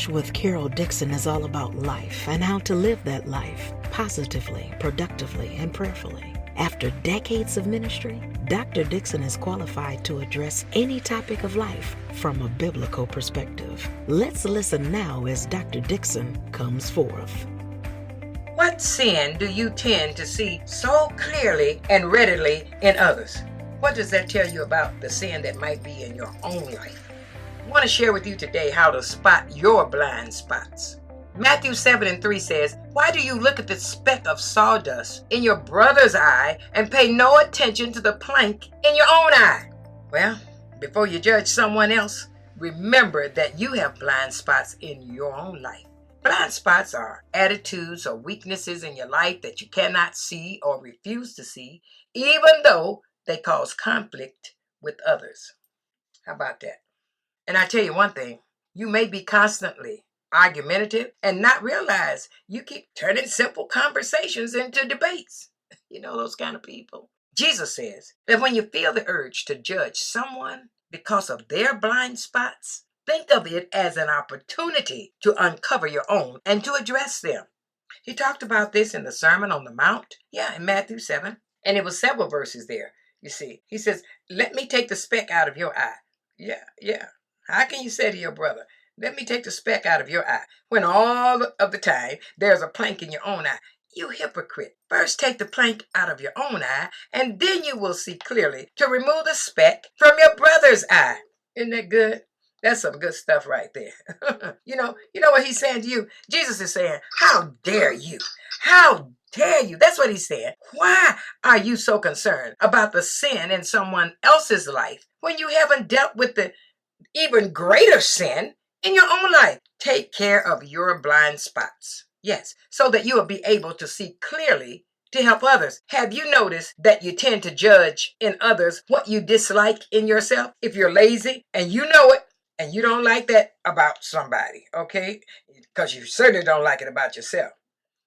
Dash with Carol Dixon is all about life and how to live that life positively, productively, and prayerfully. After decades of ministry, Dr. Dixon is qualified to address any topic of life from a biblical perspective. Let's listen now as Dr. Dixon comes forth. What sin do you tend to see so clearly and readily in others? What does that tell you about the sin that might be in your own life? I want to share with you today how to spot your blind spots. Matthew 7:3 says, "Why do you look at the speck of sawdust in your brother's eye and pay no attention to the plank in your own eye?" Well, before you judge someone else, remember that you have blind spots in your own life. Blind spots are attitudes or weaknesses in your life that you cannot see or refuse to see, even though they cause conflict with others. How about that? And I tell you one thing, you may be constantly argumentative and not realize you keep turning simple conversations into debates. You know those kind of people. Jesus says that when you feel the urge to judge someone because of their blind spots, think of it as an opportunity to uncover your own and to address them. He talked about this in the Sermon on the Mount, in Matthew 7, and it was several verses there. You see, he says, "Let me take the speck out of your eye." Yeah. How can you say to your brother, "Let me take the speck out of your eye," when all of the time there's a plank in your own eye? You hypocrite. First take the plank out of your own eye, and then you will see clearly to remove the speck from your brother's eye. Isn't that good? That's some good stuff right there. You know what he's saying to you? Jesus is saying, how dare you? How dare you? That's what he's saying. Why are you so concerned about the sin in someone else's life when you haven't dealt with the even greater sin in your own life? Take care of your blind spots. Yes, so that you will be able to see clearly to help others. Have you noticed that you tend to judge in others what you dislike in yourself? If you're lazy and you know it, and you don't like that about somebody, okay? Because you certainly don't like it about yourself.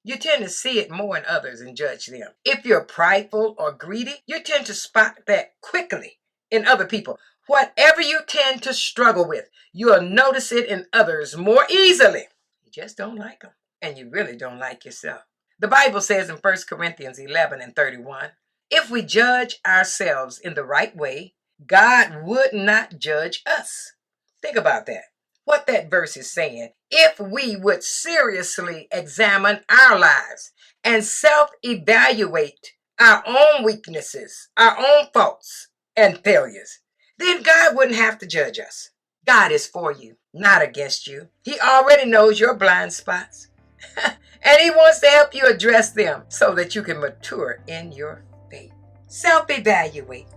You tend to see it more in others and judge them. If you're prideful or greedy, you tend to spot that quickly in other people. Whatever you tend to struggle with, you'll notice it in others more easily. You just don't like them, and you really don't like yourself. The Bible says in 1 Corinthians 11:31, if we judge ourselves in the right way, God would not judge us. Think about that. What that verse is saying. If we would seriously examine our lives and self-evaluate our own weaknesses, our own faults and failures, then God wouldn't have to judge us. God is for you, not against you. He already knows your blind spots. And he wants to help you address them so that you can mature in your faith. Self-evaluate.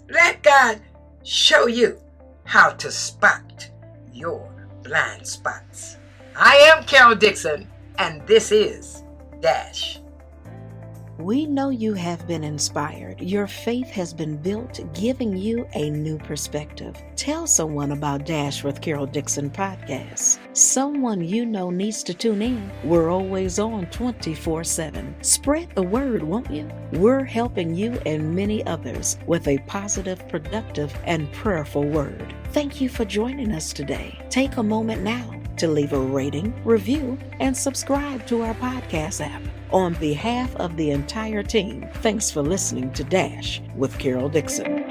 Let God show you how to spot your blind spots. I am Carol Dixon, and this is Dash. We know you have been inspired. Your faith has been built, giving you a new perspective. Tell someone about Dash with Carol Dixon podcast. Someone you know needs to tune in. We're always on 24/7. Spread the word, won't you? We're helping you and many others with a positive, productive, and prayerful word. Thank you for joining us today. Take a moment now to leave a rating, review, and subscribe to our podcast app. On behalf of the entire team, thanks for listening to Dash with Carol Dixon.